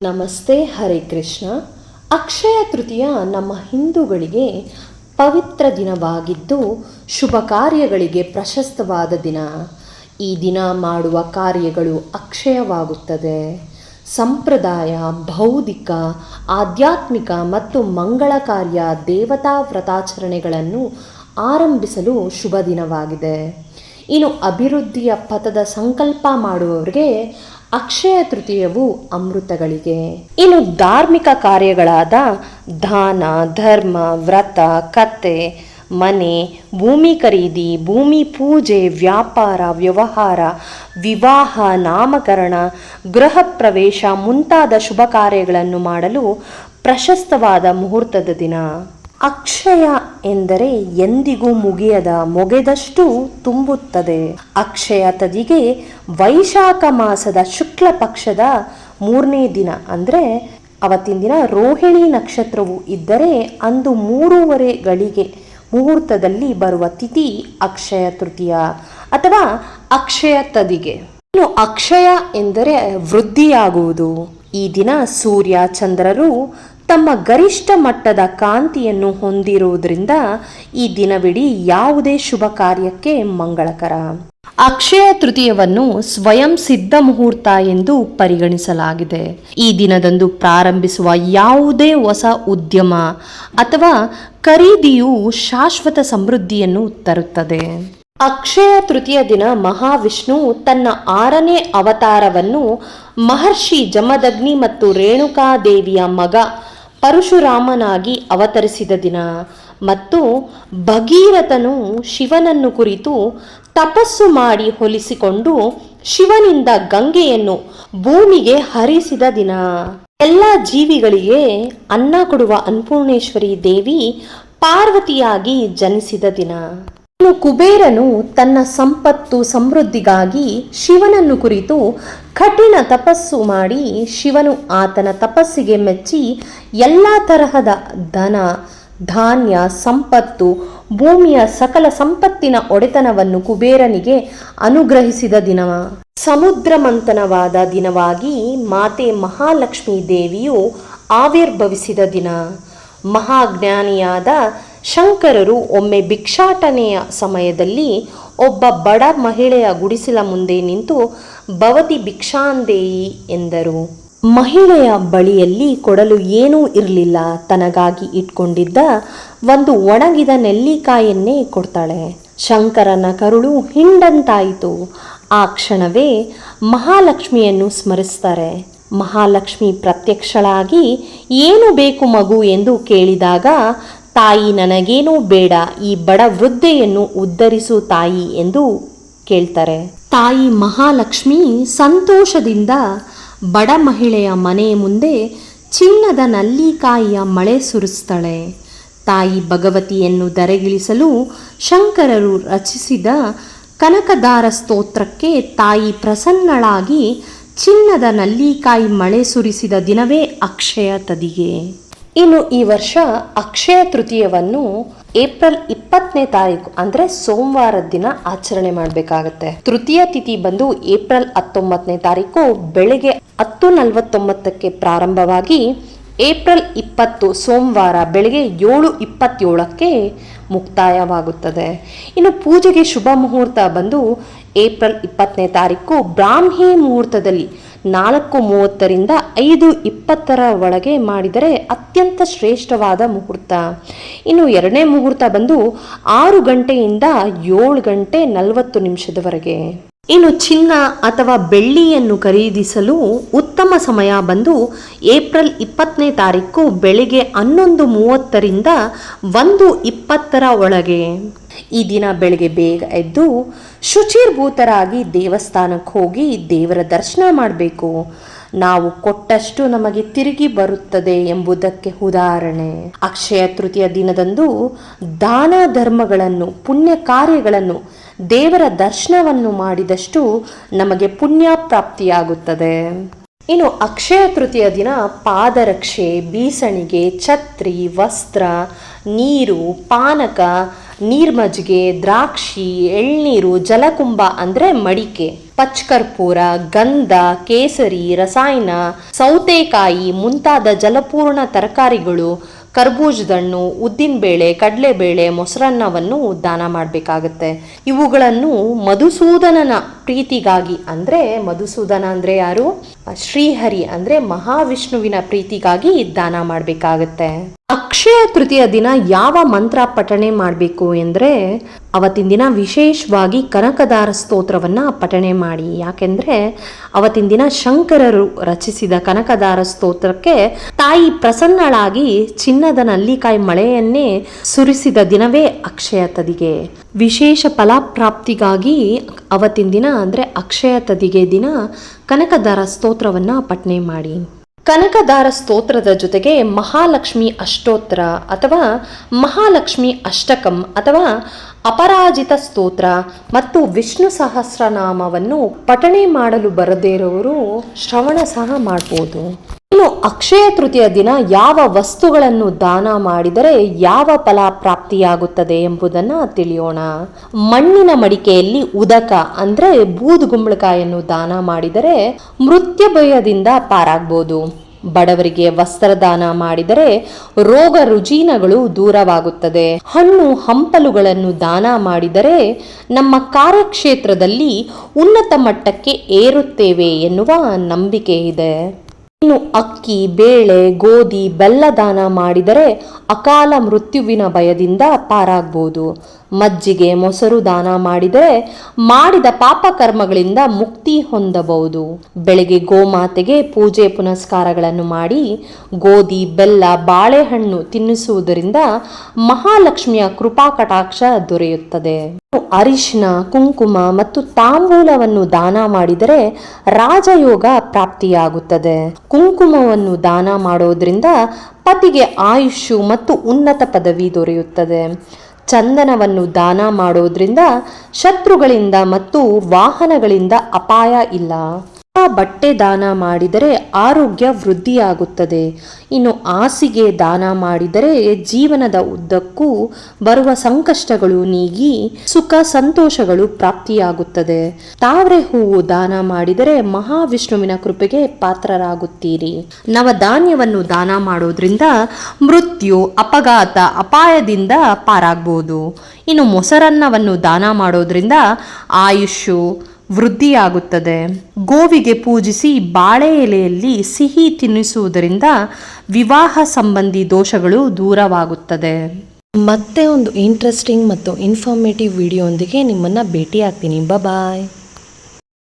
ನಮಸ್ತೆ, ಹರೇ ಕೃಷ್ಣ. ಅಕ್ಷಯ ತೃತೀಯ ನಮ್ಮ ಹಿಂದೂಗಳಿಗೆ ಪವಿತ್ರ ದಿನವಾಗಿದ್ದು ಶುಭ ಕಾರ್ಯಗಳಿಗೆ ಪ್ರಶಸ್ತವಾದ ದಿನ. ಈ ದಿನ ಮಾಡುವ ಕಾರ್ಯಗಳು ಅಕ್ಷಯವಾಗುತ್ತದೆ. ಸಂಪ್ರದಾಯ, ಬೌದ್ಧಿಕ, ಆಧ್ಯಾತ್ಮಿಕ ಮತ್ತು ಮಂಗಳ ಕಾರ್ಯ, ದೇವತಾ ವ್ರತಾಚರಣೆಗಳನ್ನು ಆರಂಭಿಸಲು ಶುಭ ದಿನವಾಗಿದೆ. ಇನ್ನು ಅಭಿವೃದ್ಧಿಯ ಪಥದ ಸಂಕಲ್ಪ ಮಾಡುವವರಿಗೆ ಅಕ್ಷಯ ತೃತೀಯವು ಅಮೃತಗಳಿಗೆ. ಇನ್ನು ಧಾರ್ಮಿಕ ಕಾರ್ಯಗಳಾದ ದಾನ, ಧರ್ಮ, ವ್ರತ, ಕತೆ, ಮನೆ, ಭೂಮಿ ಖರೀದಿ, ಭೂಮಿ ಪೂಜೆ, ವ್ಯಾಪಾರ, ವ್ಯವಹಾರ, ವಿವಾಹ, ನಾಮಕರಣ, ಗೃಹ ಪ್ರವೇಶ ಮುಂತಾದ ಶುಭ ಕಾರ್ಯಗಳನ್ನು ಮಾಡಲು ಪ್ರಶಸ್ತವಾದ ಮುಹೂರ್ತದ ದಿನ. ಅಕ್ಷಯ ಎಂದರೆ ಎಂದಿಗೂ ಮುಗಿಯದ ಮೊಗೆದಷ್ಟು ತುಂಬುತ್ತದೆ. ಅಕ್ಷಯ ತದಿಗೆ ವೈಶಾಖ ಮಾಸದ ಶುಕ್ಲ ಪಕ್ಷದ 3ನೇ ದಿನ, ಅಂದರೆ ಅವತ್ತಿನ ದಿನ ರೋಹಿಣಿ ನಕ್ಷತ್ರವು ಇದ್ದರೆ ಅಂದು 3:30 ಗಳಿಗೆ ಮುಹೂರ್ತದಲ್ಲಿ ಬರುವ ತಿಥಿ ಅಕ್ಷಯ ತೃತೀಯ ಅಥವಾ ಅಕ್ಷಯ ತದಿಗೆ. ಇನ್ನು ಅಕ್ಷಯ ಎಂದರೆ ವೃದ್ಧಿಯಾಗುವುದು. ಈ ದಿನ ಸೂರ್ಯ ಚಂದ್ರರು ತಮ್ಮ ಗರಿಷ್ಠ ಮಟ್ಟದ ಕಾಂತಿಯನ್ನು ಹೊಂದಿರುವುದರಿಂದ ಈ ದಿನವಿಡೀ ಯಾವುದೇ ಶುಭ ಕಾರ್ಯಕ್ಕೆ ಮಂಗಳಕರ. ಅಕ್ಷಯ ತೃತೀಯವನ್ನು ಸ್ವಯಂ ಸಿದ್ಧ ಮುಹೂರ್ತ ಎಂದು ಪರಿಗಣಿಸಲಾಗಿದೆ. ಈ ದಿನದಂದು ಪ್ರಾರಂಭಿಸುವ ಯಾವುದೇ ಹೊಸ ಉದ್ಯಮ ಅಥವಾ ಖರೀದಿಯು ಶಾಶ್ವತ ಸಮೃದ್ಧಿಯನ್ನು ತರುತ್ತದೆ. ಅಕ್ಷಯ ತೃತೀಯ ದಿನ ಮಹಾವಿಷ್ಣು ತನ್ನ 6ನೇ ಅವತಾರವನ್ನು ಮಹರ್ಷಿ ಜಮದಗ್ನಿ ಮತ್ತು ರೇಣುಕಾದೇವಿಯ ಮಗ ಪರಶುರಾಮನಾಗಿ ಅವತರಿಸಿದ ದಿನ ಮತ್ತು ಭಗೀರಥನು ಶಿವನನ್ನು ಕುರಿತು ತಪಸ್ಸು ಮಾಡಿ ಹೋಲಿಸಿಕೊಂಡು ಶಿವನಿಂದ ಗಂಗೆಯನ್ನು ಭೂಮಿಗೆ ಹರಿಸಿದ ದಿನ. ಎಲ್ಲ ಜೀವಿಗಳಿಗೆ ಅನ್ನ ಕೊಡುವ ಅನ್ನಪೂರ್ಣೇಶ್ವರಿ ದೇವಿ ಪಾರ್ವತಿಯಾಗಿ ಜನಿಸಿದ ದಿನ. ಇನ್ನು ಕುಬೇರನು ತನ್ನ ಸಂಪತ್ತು ಸಮೃದ್ಧಿಗಾಗಿ ಶಿವನನ್ನು ಕುರಿತು ಕಠಿಣ ತಪಸ್ಸು ಮಾಡಿ ಶಿವನು ಆತನ ತಪಸ್ಸಿಗೆ ಮೆಚ್ಚಿ ಎಲ್ಲ ತರಹದ ಧನ, ಧಾನ್ಯ, ಸಂಪತ್ತು, ಭೂಮಿಯ ಸಕಲ ಸಂಪತ್ತಿನ ಒಡೆತನವನ್ನು ಕುಬೇರನಿಗೆ ಅನುಗ್ರಹಿಸಿದ ದಿನ. ಸಮುದ್ರ ಮಂಥನವಾದ ದಿನವಾಗಿ ಮಾತೆ ಮಹಾಲಕ್ಷ್ಮೀ ದೇವಿಯು ಆವಿರ್ಭವಿಸಿದ ದಿನ. ಮಹಾಜ್ಞಾನಿಯಾದ ಶಂಕರರು ಒಮ್ಮೆ ಭಿಕ್ಷಾಟನೆಯ ಸಮಯದಲ್ಲಿ ಒಬ್ಬ ಬಡ ಮಹಿಳೆಯ ಗುಡಿಸಲ ಮುಂದೆ ನಿಂತು ಭವತಿ ಭಿಕ್ಷಾಂದೇಯಿ ಎಂದರು. ಮಹಿಳೆಯ ಬಳಿಯಲ್ಲಿ ಕೊಡಲು ಏನೂ ಇರಲಿಲ್ಲ. ತನಗಾಗಿ ಇಟ್ಕೊಂಡಿದ್ದ ಒಂದು ಒಣಗಿದ ನೆಲ್ಲಿಕಾಯನ್ನೇ ಕೊಡ್ತಾಳೆ. ಶಂಕರನ ಕರುಳು ಹಿಂಡಂತಾಯಿತು. ಆ ಕ್ಷಣವೇ ಮಹಾಲಕ್ಷ್ಮಿಯನ್ನು ಸ್ಮರಿಸ್ತಾರೆ. ಮಹಾಲಕ್ಷ್ಮಿ ಪ್ರತ್ಯಕ್ಷಳಾಗಿ ಏನು ಬೇಕು ಮಗು ಎಂದು ಕೇಳಿದಾಗ, ತಾಯಿ ನನಗೇನೂ ಬೇಡ, ಈ ಬಡ ವೃದ್ಧೆಯನ್ನು ಉದ್ಧರಿಸು ತಾಯಿ ಎಂದು ಕೇಳ್ತಾರೆ. ತಾಯಿ ಮಹಾಲಕ್ಷ್ಮಿ ಸಂತೋಷದಿಂದ ಬಡ ಮಹಿಳೆಯ ಮನೆಯ ಮುಂದೆ ಚಿನ್ನದ ನಲ್ಲಿಕಾಯಿಯ ಮಳೆ ಸುರಿಸ್ತಾಳೆ. ತಾಯಿ ಭಗವತಿಯನ್ನು ಧರೆಗಿಳಿಸಲು ಶಂಕರರು ರಚಿಸಿದ ಕನಕದಾರ ಸ್ತೋತ್ರಕ್ಕೆ ತಾಯಿ ಪ್ರಸನ್ನಳಾಗಿ ಚಿನ್ನದ ನಲ್ಲಿಕಾಯಿ ಮಳೆ ಸುರಿಸಿದ ದಿನವೇ ಅಕ್ಷಯ ತದಿಗೆ. ಇನ್ನು ಈ ವರ್ಷ ಅಕ್ಷಯ ತೃತೀಯವನ್ನು ಏಪ್ರಿಲ್ 20ನೇ ತಾರೀಕು ಅಂದರೆ ಸೋಮವಾರದ ದಿನ ಆಚರಣೆ ಮಾಡಬೇಕಾಗತ್ತೆ. ತೃತೀಯ ತಿಥಿ ಬಂದು ಏಪ್ರಿಲ್ 19ನೇ ತಾರೀಕು ಬೆಳಗ್ಗೆ 10:49ಕ್ಕೆ ಪ್ರಾರಂಭವಾಗಿ ಏಪ್ರಿಲ್ 20 ಸೋಮವಾರ ಬೆಳಗ್ಗೆ 7:27ಕ್ಕೆ ಮುಕ್ತಾಯವಾಗುತ್ತದೆ. ಇನ್ನು ಪೂಜೆಗೆ ಶುಭ ಮುಹೂರ್ತ ಬಂದು ಏಪ್ರಿಲ್ 20ನೇ ತಾರೀಕು ಬ್ರಾಹ್ಮಿ ಮುಹೂರ್ತದಲ್ಲಿ 4:30ರಿಂದ 5:20 ಒಳಗೆ ಮಾಡಿದರೆ ಅತ್ಯಂತ ಶ್ರೇಷ್ಠವಾದ ಮುಹೂರ್ತ. ಇನ್ನು 2ನೇ ಮುಹೂರ್ತ ಬಂದು 6 ಗಂಟೆಯಿಂದ 7:40 ಇನ್ನು ಚಿನ್ನ ಅಥವಾ ಬೆಳ್ಳಿಯನ್ನು ಖರೀದಿಸಲು ಉತ್ತಮ ಸಮಯ ಬಂದು ಏಪ್ರಿಲ್ 20ನೇ ತಾರೀಕು ಬೆಳಿಗ್ಗೆ 11:30ರಿಂದ 1:20 ಒಳಗೆ. ಈ ದಿನ ಬೆಳಗ್ಗೆ ಬೇಗ ಎದ್ದು ಶುಚಿರ್ಭೂತರಾಗಿ ದೇವಸ್ಥಾನಕ್ಕೆ ಹೋಗಿ ದೇವರ ದರ್ಶನ ಮಾಡಬೇಕು. ನಾವು ಕೊಟ್ಟಷ್ಟು ನಮಗೆ ತಿರುಗಿ ಬರುತ್ತದೆ ಎಂಬುದಕ್ಕೆ ಉದಾಹರಣೆ. ಅಕ್ಷಯ ತೃತೀಯ ದಿನದಂದು ದಾನ ಧರ್ಮಗಳನ್ನು, ಪುಣ್ಯ ಕಾರ್ಯಗಳನ್ನು, ದೇವರ ದರ್ಶನವನ್ನು ಮಾಡಿದಷ್ಟು ನಮಗೆ ಪುಣ್ಯ ಪ್ರಾಪ್ತಿಯಾಗುತ್ತದೆ. ಇನ್ನು ಅಕ್ಷಯ ತೃತೀಯ ದಿನ ಪಾದರಕ್ಷೆ, ಬೀಸಣಿಗೆ, ಛತ್ರಿ, ವಸ್ತ್ರ, ನೀರು, ಪಾನಕ, ನೀರ್ಮಜ್ಜಿಗೆ, ದ್ರಾಕ್ಷಿ, ಎಳ್ನೀರು, ಜಲಕುಂಭ ಅಂದರೆ ಮಡಿಕೆ ಪಚ್ಕರ್ಪೂರ, ಗಂಧ, ಕೇಸರಿ, ರಸಾಯನ, ಸೌತೆಕಾಯಿ ಮುಂತಾದ ಜಲಪೂರ್ಣ ತರಕಾರಿಗಳು, ಕರ್ಬೂಜದಣ್ಣು, ಉದ್ದಿನಬೇಳೆ, ಕಡಲೆಬೇಳೆ, ಮೊಸರನ್ನವನ್ನು ದಾನ ಮಾಡಬೇಕಾಗತ್ತೆ. ಇವುಗಳನ್ನು ಮಧುಸೂದನನ ಪ್ರೀತಿಗಾಗಿ, ಅಂದರೆ ಮಧುಸೂದನ ಅಂದರೆ ಯಾರು? ಶ್ರೀಹರಿ ಅಂದರೆ ಮಹಾವಿಷ್ಣುವಿನ ಪ್ರೀತಿಗಾಗಿ ದಾನ ಮಾಡಬೇಕಾಗತ್ತೆ. ಅಕ್ಷಯ ತೃತೀಯ ದಿನ ಯಾವ ಮಂತ್ರ ಪಠಣೆ ಮಾಡಬೇಕು ಎಂದರೆ, ಅವತ್ತಿನ ದಿನ ವಿಶೇಷವಾಗಿ ಕನಕದಾರ ಸ್ತೋತ್ರವನ್ನು ಪಠಣೆ ಮಾಡಿ. ಯಾಕೆಂದರೆ ಅವತ್ತಿನ ದಿನ ಶಂಕರರು ರಚಿಸಿದ ಕನಕದಾರ ಸ್ತೋತ್ರಕ್ಕೆ ತಾಯಿ ಪ್ರಸನ್ನಳಾಗಿ ಚಿನ್ನದ ನಲ್ಲಿಕಾಯಿ ಮಳೆಯನ್ನೇ ಸುರಿಸಿದ ದಿನವೇ ಅಕ್ಷಯ ತದಿಗೆ. ವಿಶೇಷ ಫಲಪ್ರಾಪ್ತಿಗಾಗಿ ಅವತ್ತಿನ ದಿನ ಅಂದರೆ ಅಕ್ಷಯ ತದಿಗೆ ದಿನ ಕನಕದಾರ ಸ್ತೋತ್ರವನ್ನು ಪಠಣೆ ಮಾಡಿ. ಕನಕದಾರ ಸ್ತೋತ್ರದ ಜೊತೆಗೆ ಮಹಾಲಕ್ಷ್ಮಿ ಅಷ್ಟೋತ್ತರ ಅಥವಾ ಮಹಾಲಕ್ಷ್ಮಿ ಅಷ್ಟಕಂ ಅಥವಾ ಅಪರಾಜಿತ ಸ್ತೋತ್ರ ಮತ್ತು ವಿಷ್ಣು ಸಹಸ್ರನಾಮವನ್ನು ಪಠಣೆ ಮಾಡಲು ಬರದೇ ಇರೋರು ಶ್ರವಣ ಸಹ ಮಾಡ್ಬೋದು. ಇನ್ನು ಅಕ್ಷಯ ತೃತೀಯ ದಿನ ಯಾವ ವಸ್ತುಗಳನ್ನು ದಾನ ಮಾಡಿದರೆ ಯಾವ ಫಲ ಪ್ರಾಪ್ತಿಯಾಗುತ್ತದೆ ಎಂಬುದನ್ನು ತಿಳಿಯೋಣ. ಮಣ್ಣಿನ ಮಡಿಕೆಯಲ್ಲಿ ಉದಕ ಅಂದರೆ ಬೂದುಗುಂಬಳಕಾಯನ್ನು ದಾನ ಮಾಡಿದರೆ ಮೃತ್ಯುಭಯದಿಂದ ಪಾರಾಗ್ಬೋದು. ಬಡವರಿಗೆ ವಸ್ತ್ರದಾನ ಮಾಡಿದರೆ ರೋಗ ರುಜಿನಗಳು ದೂರವಾಗುತ್ತದೆ. ಹಣ್ಣು ಹಂಪಲುಗಳನ್ನು ದಾನ ಮಾಡಿದರೆ ನಮ್ಮ ಕಾರ್ಯಕ್ಷೇತ್ರದಲ್ಲಿ ಉನ್ನತ ಮಟ್ಟಕ್ಕೆ ಏರುತ್ತೇವೆ ಎನ್ನುವ ನಂಬಿಕೆ ಇದೆ. ಇನ್ನು ಅಕ್ಕಿ, ಬೇಳೆ, ಗೋಧಿ, ಬೆಲ್ಲ ದಾನ ಮಾಡಿದರೆ ಅಕಾಲ ಮೃತ್ಯುವಿನ ಭಯದಿಂದ ಪಾರಾಗ್ಬೋದು. ಮಜ್ಜಿಗೆ, ಮೊಸರು ದಾನ ಮಾಡಿದರೆ ಮಾಡಿದ ಪಾಪಕರ್ಮಗಳಿಂದ ಮುಕ್ತಿ ಹೊಂದಬಹುದು. ಬೆಳಗ್ಗೆ ಗೋಮಾತೆಗೆ ಪೂಜೆ ಪುನಸ್ಕಾರಗಳನ್ನು ಮಾಡಿ ಗೋಧಿ, ಬೆಲ್ಲ, ಬಾಳೆಹಣ್ಣು ತಿನ್ನಿಸುವುದರಿಂದ ಮಹಾಲಕ್ಷ್ಮಿಯ ಕೃಪಾ ಕಟಾಕ್ಷ ದೊರೆಯುತ್ತದೆ. ಅರಿಶಿನ, ಕುಂಕುಮ ಮತ್ತು ತಾಂಬೂಲವನ್ನು ದಾನ ಮಾಡಿದರೆ ರಾಜಯೋಗ ಪ್ರಾಪ್ತಿಯಾಗುತ್ತದೆ. ಕುಂಕುಮವನ್ನು ದಾನ ಮಾಡೋದ್ರಿಂದ ಪತಿಗೆ ಆಯುಷ್ಯು ಮತ್ತು ಉನ್ನತ ಪದವಿ ದೊರೆಯುತ್ತದೆ. ಚಂದನವನ್ನು ದಾನ ಮಾಡೋದ್ರಿಂದ ಶತ್ರುಗಳಿಂದ ಮತ್ತು ವಾಹನಗಳಿಂದ ಅಪಾಯ ಇಲ್ಲ. ಬಟ್ಟೆ ದಾನ ಮಾಡಿದರೆ ಆರೋಗ್ಯ ವೃದ್ಧಿಯಾಗುತ್ತದೆ. ಇನ್ನು ಹಾಸಿಗೆ ದಾನ ಮಾಡಿದರೆ ಜೀವನದ ಉದ್ದಕ್ಕೂ ಬರುವ ಸಂಕಷ್ಟಗಳು ನೀಗಿ ಸುಖ ಸಂತೋಷಗಳು ಪ್ರಾಪ್ತಿಯಾಗುತ್ತದೆ. ತಾವರೆ ಹೂವು ದಾನ ಮಾಡಿದರೆ ಮಹಾವಿಷ್ಣುವಿನ ಕೃಪೆಗೆ ಪಾತ್ರರಾಗುತ್ತೀರಿ. ನವಧಾನ್ಯವನ್ನು ದಾನ ಮಾಡೋದ್ರಿಂದ ಮೃತ್ಯು, ಅಪಘಾತ, ಅಪಾಯದಿಂದ ಪಾರಾಗ್ಬೋದು. ಇನ್ನು ಮೊಸರನ್ನವನ್ನು ದಾನ ಮಾಡೋದ್ರಿಂದ ಆಯುಷ್ಯು ವೃದ್ಧಿಯಾಗುತ್ತದೆ. ಗೋವಿಗೆ ಪೂಜಿಸಿ ಬಾಳೆ ಎಲೆಯಲ್ಲಿ ಸಿಹಿ ತಿನ್ನಿಸುವುದರಿಂದ ವಿವಾಹ ಸಂಬಂಧಿ ದೋಷಗಳು ದೂರವಾಗುತ್ತದೆ. ಮತ್ತೆ ಒಂದು ಇಂಟ್ರೆಸ್ಟಿಂಗ್ ಮತ್ತು ಇನ್ಫಾರ್ಮೇಟಿವ್ ವಿಡಿಯೋ ಒಂದಿಗೆ ನಿಮ್ಮನ್ನು ಭೇಟಿ ಆಗ್ತೀನಿ. ಬಾಯ್.